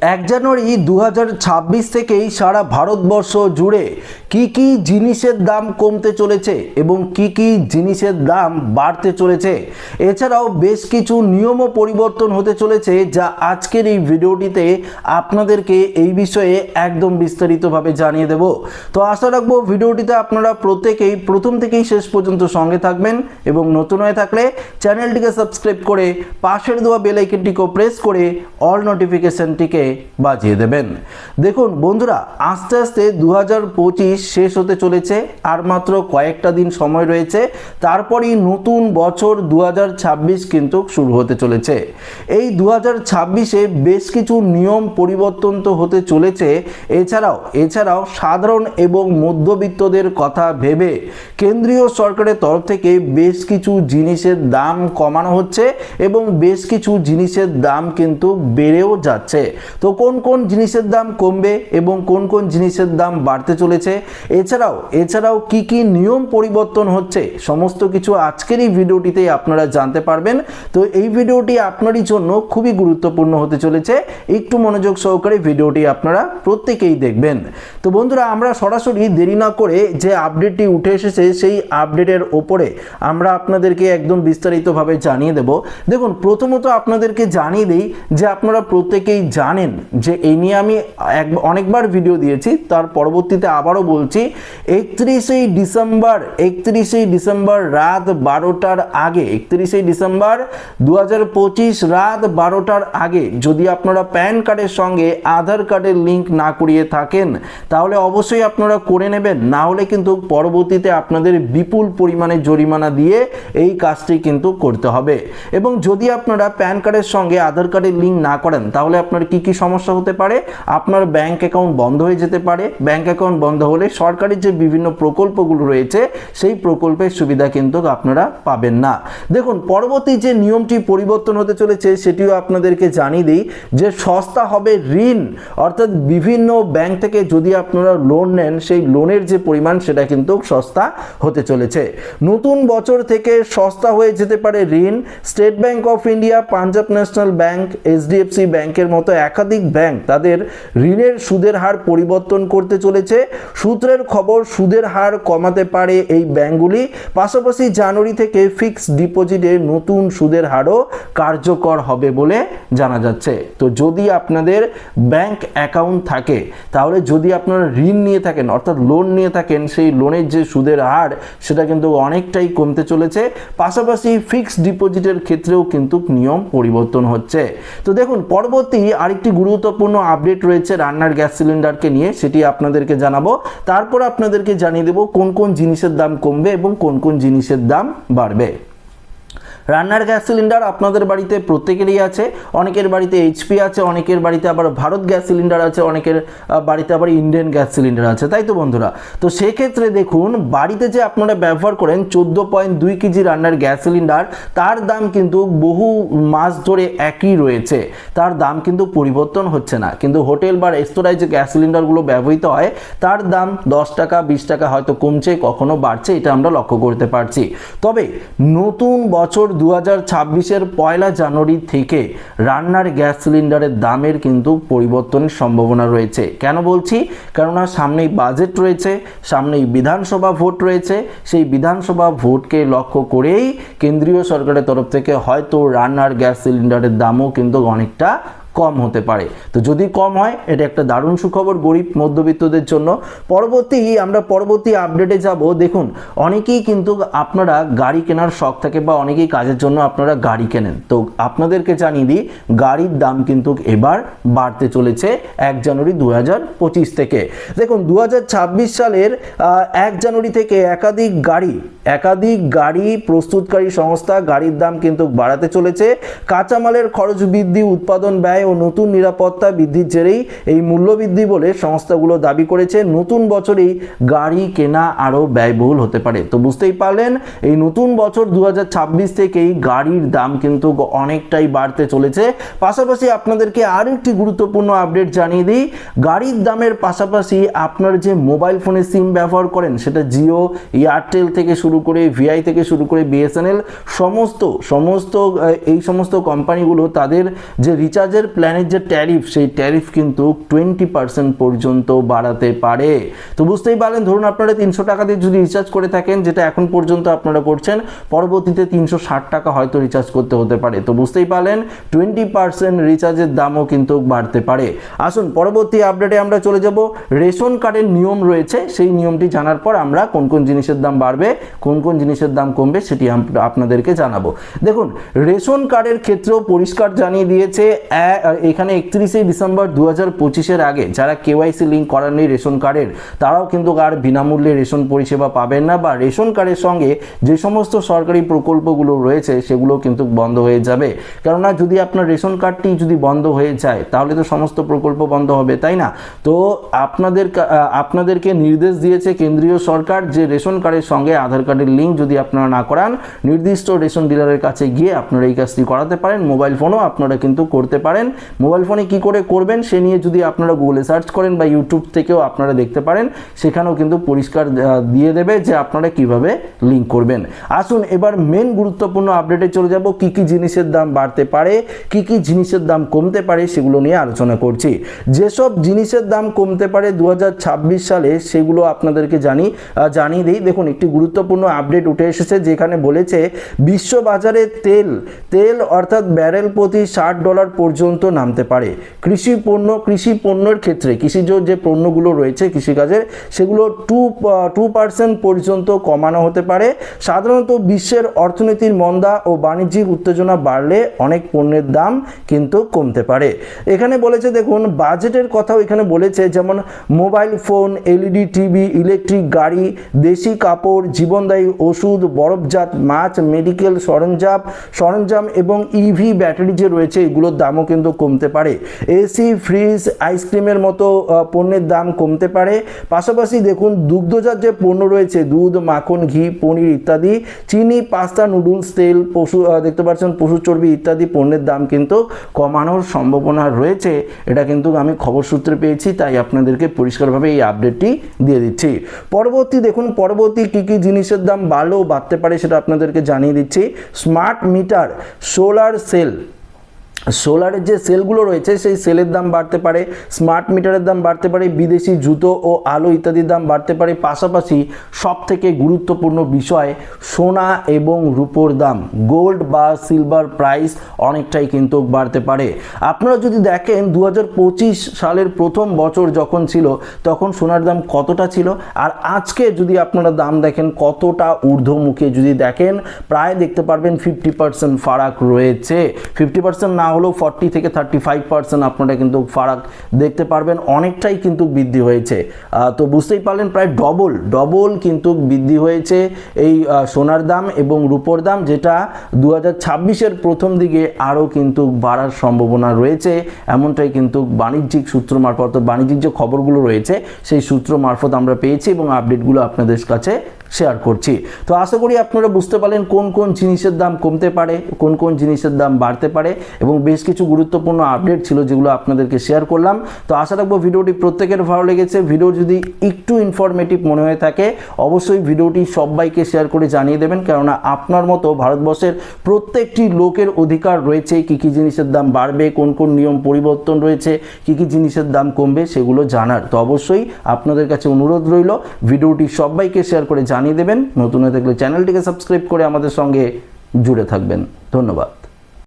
এক জানুয়ারি 2026 থেকেই সারা ভারতবর্ষ জুড়ে কি জিনিসের দাম কমতে চলেছে এবং কি জিনিসের দাম বাড়তে চলেছে, এছাড়াও বেশ কিছু নিয়মও পরিবর্তন হতে চলেছে, যা আজকের এই ভিডিওটিতে আপনাদেরকে এই বিষয়ে একদম বিস্তারিতভাবে জানিয়ে দেব। তো আশা রাখবো ভিডিওটিতে আপনারা প্রত্যেকেই প্রথম থেকেই শেষ পর্যন্ত সঙ্গে থাকবেন এবং নতুন হয়ে থাকলে চ্যানেলটিকে সাবস্ক্রাইব করে পাশের দেওয়া বেল আইকনটিকে প্রেস করে অল নোটিফিকেশনটিকে বাজিয়ে দেবেন। দেখুন বন্ধুরা, আস্তে আস্তে 2025 শেষ হতে চলেছে, আর মাত্র কয়েকটা দিন সময় রয়েছে, তারপরই নতুন বছর 2026 কিন্তু শুরু হতে চলেছে। এই 2026-এ বেশ কিছু নিয়ম পরিবর্তন তো হতে চলেছে, এছাড়াও সাধারণ এবং মধ্যবিত্তদের কথা ভেবে কেন্দ্রীয় সরকারের তরফ থেকে বেশ কিছু জিনিসের দাম কমানো হচ্ছে এবং বেশ কিছু জিনিসের দাম কিন্তু বেড়েও যাচ্ছে। তো কোন কোন জিনিসের দাম কমবে এবং কোন কোন জিনিসের দাম বাড়তে চলেছে, এছাড়াও কি নিয়ম পরিবর্তন হচ্ছে, সমস্ত কিছু আজকের এই ভিডিওটিতে আপনারা জানতে পারবেন। তো এই ভিডিওটি আপনারই জন্য খুবই গুরুত্বপূর্ণ হতে চলেছে, একটু মনোযোগ সহকারে ভিডিওটি আপনারা প্রত্যেকেই দেখবেন। তো বন্ধুরা, আমরা সরাসরি দেরি না করে যে আপডেটটি উঠে এসেছে সেই আপডেটের ওপরে আমরা আপনাদেরকে একদম বিস্তারিতভাবে জানিয়ে দেব। দেখুন, প্রথমত আপনাদেরকে জানিয়ে দিই যে আপনারা প্রত্যেকেই জানেন যে এই নিয়ে আমি অনেকবার ভিডিও দিয়েছি, তার পরবর্তীতে আবারও বলছি, 31শে ডিসেম্বর রাত 12টার আগে, 31শে ডিসেম্বর 2025 রাত 12টার আগে যদি আপনারা প্যান কার্ডের সঙ্গে আধার কার্ডের লিঙ্ক না করিয়ে থাকেন তাহলে অবশ্যই আপনারা করে নেবেন, না হলে কিন্তু পরবর্তীতে আপনাদের বিপুল পরিমাণে জরিমানা দিয়ে এই কাজটি কিন্তু করতে হবে। এবং যদি আপনারা প্যান কার্ডের সঙ্গে আধার কার্ডের লিঙ্ক না করেন তাহলে আপনার কি সমস্যা হতে পারে, আপনার ব্যাংক অ্যাকাউন্ট বন্ধ হয়ে যেতে পারে। ব্যাংক অ্যাকাউন্ট বন্ধ হলে সরকারি যে বিভিন্ন প্রকল্পগুলো রয়েছে সেই প্রকল্পের সুবিধা কিন্তু আপনারা পাবেন না। দেখুন, পরবর্তী যে নিয়মটি পরিবর্তন হতে চলেছে সেটিও আপনাদেরকে জানিয়ে দিই যে সস্তা হবে ঋণ, অর্থাৎ বিভিন্ন ব্যাংক থেকে যদি আপনারা লোন নেন সেই লোনের যে পরিমাণ সেটা কিন্তু সস্তা হতে চলেছে। নতুন বছর থেকে সস্তা হয়ে যেতে পারে ঋণ। State bank of India, Punjab national bank, HDFC ব্যাংকের মতো একাধিক ব্যাংক তাদের ঋণের সুদের হার পরিবর্তন করতে চলেছে। সূত্রের খবর, সুদের হার কমাতে পারে এই ব্যাংকগুলি। পাশাপাশি জানুয়ারি থেকে ফিক্সড ডিপোজিটে নতুন সুদের হারও কার্যকর হবে বলে জানা যাচ্ছে। তো যদি আপনাদের ব্যাংক অ্যাকাউন্ট থাকে, তাহলে যদি আপনারা ঋণ নিয়ে থাকেন অর্থাৎ লোন নিয়ে থাকেন, সেই লোনের যে সুদের হার সেটা কিন্তু অনেকটাই কমতে চলেছে। পাশাপাশি ফিক্সড ডিপোজিটের ক্ষেত্রেও কিন্তু নিয়ম পরিবর্তন হচ্ছে। তো দেখুন, পরবর্তী আরেকটি গুরুত্বপূর্ণ আপডেট রয়েছে রান্নার গ্যাস সিলিন্ডারকে নিয়ে, সেটি আপনাদেরকে জানাবো। তারপর আপনাদেরকে জানিয়ে দেবো কোন কোন জিনিসের দাম কমবে এবং কোন কোন জিনিসের দাম বাড়বে। রান্নার গ্যাস সিলিন্ডার আপনাদের বাড়িতে প্রত্যেকেরই আছে, অনেকের বাড়িতে এইচপি আছে, অনেকের বাড়িতে আবার ভারত গ্যাস সিলিন্ডার আছে, অনেকের বাড়িতে আবার ইন্ডিয়ান গ্যাস সিলিন্ডার আছে, তাই তো বন্ধুরা? তো সেক্ষেত্রে দেখুন, বাড়িতে যে আপনারা ব্যবহার করেন 14.2 কেজি রান্নার গ্যাস সিলিন্ডার, তার দাম কিন্তু বহু মাস ধরে একই রয়েছে, তার দাম কিন্তু পরিবর্তন হচ্ছে না। কিন্তু হোটেল বা রেস্তোরাঁয় যে গ্যাস সিলিন্ডারগুলো ব্যবহৃত হয় তার দাম 10 টাকা 20 টাকা হয়তো কমছে, কখনো বাড়ছে, এটা আমরা লক্ষ্য করতে পারছি। তবে নতুন বছর 2026-এর 1 জানুয়ারি থেকে রান্নার গ্যাস সিলিন্ডারের দামের কিন্তু পরিবর্তনের সম্ভাবনা রয়েছে। কেন বলছি? কেননা সামনেই বাজেট রয়েছে, সামনেই বিধানসভা ভোট রয়েছে। সেই বিধানসভা ভোটকে লক্ষ্য করেই কেন্দ্রীয় সরকারের তরফ থেকে হয়তো রান্নার গ্যাস সিলিন্ডারের দামও কিন্তু অনেকটা কম হতে পারে। তো যদি কম হয় এটা একটা দারুণ সুখবর গরিব মধ্যবিত্তদের জন্য। আমরা পরবর্তী আপডেটে যাব। দেখুন, অনেকেই কিন্তু আপনারা গাড়ি কেনার শখ থাকে বা অনেকেই কাজের জন্য আপনারা গাড়ি কেনেন। তো আপনাদেরকে জানিয়ে দিই, গাড়ির দাম কিন্তু এবার বাড়তে চলেছে 1 জানুয়ারি 2025 থেকে। দেখুন, 2026 সালের 1 জানুয়ারি থেকে একাধিক গাড়ি প্রস্তুতকারী সংস্থা গাড়ির দাম কিন্তু বাড়াতে চলেছে। কাঁচামালের খরচ বৃদ্ধি, উৎপাদন ব্যয় ও নতুন নিরাপত্তা বৃদ্ধির জেরেই এই মূল্য বৃদ্ধি বলে সংস্থাগুলো দাবি করেছে। নতুন বছরেই গাড়ি কেনা আরও ব্যয়বহুল হতে পারে। তো বুঝতেই পারলেন, এই নতুন বছর 2026 থেকেই গাড়ির দাম কিন্তু অনেকটাই বাড়তে চলেছে। পাশাপাশি আপনাদেরকে আরও একটি গুরুত্বপূর্ণ আপডেট জানিয়ে দিই, গাড়ির দামের পাশাপাশি আপনার যে মোবাইল ফোনে সিম ব্যবহার করেন, সেটা জিও, এয়ারটেল থেকে শুরু করে ভিআই থেকে শুরু করে বিএসএনএল, সমস্ত এই সমস্ত কোম্পানিগুলো তাদের যে রিচার্জের প্ল্যানের যে ট্যারিফ, সেই ট্যারিফ কিন্তু 20% পর্যন্ত বাড়াতে পারে। তো বুঝতেই পারলেন, ধরুন আপনারা 300 টাকা দিয়ে যদি রিচার্জ করে থাকেন, যেটা এখন পর্যন্ত আপনারা করছেন, পরবর্তীতে 360 টাকা হয়তো রিচার্জ করতে হতে পারে। তো বুঝতেই পারলেন 20% রিচার্জের দামও কিন্তু বাড়তে পারে। আসুন পরবর্তী আপডেটে আমরা চলে যাব। রেশন কার্ডের নিয়ম রয়েছে, সেই নিয়মটি জানার পর আমরা কোন কোন জিনিসের দাম বাড়বে, কোন কোন জিনিসের দাম কমবে সেটি আপনাদেরকে জানাবো। দেখুন, রেশন কার্ডের ক্ষেত্রেও পরিষ্কার জানিয়ে দিয়েছে, এখানে 31শে ডিসেম্বর 2025-এর আগে যারা কেওয়াইসি লিঙ্ক করার নেই রেশন কার্ডের, তারাও কিন্তু আর বিনামূল্যে রেশন পরিষেবা পাবেন না, বা রেশন কার্ডের সঙ্গে যে সমস্ত সরকারি প্রকল্পগুলো রয়েছে সেগুলো কিন্তু বন্ধ হয়ে যাবে। কেননা যদি আপনার রেশন কার্ডটি যদি বন্ধ হয়ে যায় তাহলে তো সমস্ত প্রকল্প বন্ধ হবে, তাই না? তো আপনাদেরকে নির্দেশ দিয়েছে কেন্দ্রীয় সরকার যে রেশন কার্ডের সঙ্গে আধার কার্ডের লিঙ্ক যদি আপনারা না করান, নির্দিষ্ট রেশন ডিলারের কাছে গিয়ে আপনারা এই কাজটি করাতে পারেন। মোবাইল ফোনও আপনারা কিন্তু করতে পারেন। মোবাইল ফোনে কি করে করবেন সে নিয়ে যদি আপনারা গুগলে সার্চ করেন বা ইউটিউব থেকেও আপনারা দেখতে পারেন, সেখানেও কিন্তু পরিষ্কার দিয়ে দেবে যে আপনারা কিভাবে লিঙ্ক করবেন। আসুন এবার মেন গুরুত্বপূর্ণ আপডেটে চলে যাব। কি কি জিনিসের দাম বাড়তে পারে, কি কি জিনিসের দাম কমতে পারে সেগুলো নিয়ে আলোচনা করছি। যেসব জিনিসের দাম কমতে পারে 2026 সালে সেগুলো আপনাদেরকে জানিয়ে দিই। দেখুন, একটি গুরুত্বপূর্ণ আপডেট উঠে এসেছে, যেখানে বলেছে বিশ্ববাজারে তেল অর্থাৎ ব্যারেল প্রতি $60 পর্যন্ত নামতে পারে। কৃষি পণ্যের ক্ষেত্রে কৃষিজ যে পণ্যগুলো রয়েছে কৃষিকাজের, সেগুলো 2% পর্যন্ত কমানো হতে পারে। সাধারণত বিশ্বের অর্থনীতির মন্দা ও বাণিজ্যিক উত্তেজনা বাড়লে অনেক পণ্যের দাম কিন্তু কমতে পারে। এখানে বলেছে, দেখুন বাজেটের কথাও এখানে বলেছে, যেমন mobile phone, LED TV, electric গাড়ি, দেশি কাপড়, জীবনদায়ী ওষুধ, বরফজাত মাছ, মেডিকেল সরঞ্জাম এবং ইভি ব্যাটারি যে রয়েছে এগুলোর দামও কিন্তু কমতে পারে। এসি, ফ্রিজ, আইসক্রিমের মতো পণ্যের দাম কমতে পারে। পাশাপাশি দেখুন দুগ্ধজাত যে পণ্য রয়েছে, দুধ, মাখন, ঘি, পনির ইত্যাদি, চিনি, পাস্তা, নুডলস, তেল, দেখতে পাচ্ছেন পশু চর্বি ইত্যাদি পণ্যের দাম কিন্তু কমানোর সম্ভাবনা রয়েছে। এটা কিন্তু আমি খবর সূত্রে পেয়েছি, তাই আপনাদেরকে পরিষ্কারভাবে এই আপডেটটি দিয়ে দিচ্ছি। পরবর্তী কি কি জিনিসের দাম বাড়লেও বাড়তে পারে সেটা আপনাদেরকে জানিয়ে দিচ্ছি। স্মার্ট মিটার, সোলারের যে সেলগুলো রয়েছে সেই সেলের দাম বাড়তে পারে, স্মার্ট মিটারের দাম বাড়তে পারে, বিদেশি জুতো ও আলো ইত্যাদির দাম বাড়তে পারে। পাশাপাশি সবথেকে গুরুত্বপূর্ণ বিষয় সোনা এবং রূপোর দাম, গোল্ড বা সিলভার প্রাইস অনেকটাই কিন্তু বাড়তে পারে। আপনারা যদি দেখেন 2025 সালের প্রথম বছর যখন ছিল তখন সোনার দাম কতটা ছিল, আর আজকে যদি আপনারা দাম দেখেন কতটা ঊর্ধ্বমুখী যদি দেখেন, প্রায় দেখতে পারবেন 50% ফারাক রয়েছে। 50% না হলেও 40 থেকে 35% আপনারা কিন্তু ফারাক দেখতে পারবেন, অনেকটাই কিন্তু বৃদ্ধি হয়েছে। তো বুঝতেই পারলেন প্রায় ডবল কিন্তু বৃদ্ধি হয়েছে এই সোনার দাম এবং রূপোর দাম, যেটা 2026-এর প্রথম দিকে আরও কিন্তু বাড়ার সম্ভাবনা রয়েছে। এমনটাই কিন্তু বাণিজ্যিক সূত্র মারফত, বাণিজ্যিক যে খবরগুলো রয়েছে সেই সূত্র মারফত আমরা পেয়েছি এবং আপডেটগুলো আপনাদের কাছে শেয়ার করছি। তো আশা করি আপনারা বুঝতে পারলেন কোন কোন জিনিসের দাম কমতে পারে, কোন কোন জিনিসের দাম বাড়তে পারে, এবং বেশ কিছু গুরুত্বপূর্ণ আপডেট ছিল যেগুলো আপনাদেরকে শেয়ার করলাম। তো আশা রাখবো ভিডিওটি প্রত্যেকের ভালো লেগেছে। ভিডিও যদি একটু ইনফরমেটিভ মনে হয়ে থাকে অবশ্যই ভিডিওটি সবাইকে শেয়ার করে জানিয়ে দেবেন, কেননা আপনার মতো ভারতবর্ষের প্রত্যেকটি লোকের অধিকার রয়েছে কি কি জিনিসের দাম বাড়বে, কোন কোন নিয়ম পরিবর্তন রয়েছে, কি কি জিনিসের দাম কমবে সেগুলো জানার। তো অবশ্যই আপনাদের কাছে অনুরোধ রইল ভিডিওটি সবাইকে শেয়ার করে জানিয়ে দেবেন। নতুন হয়ে থাকলে চ্যানেলটিকে সাবস্ক্রাইব করে আমাদের সঙ্গে জুড়ে থাকবেন। ধন্যবাদ।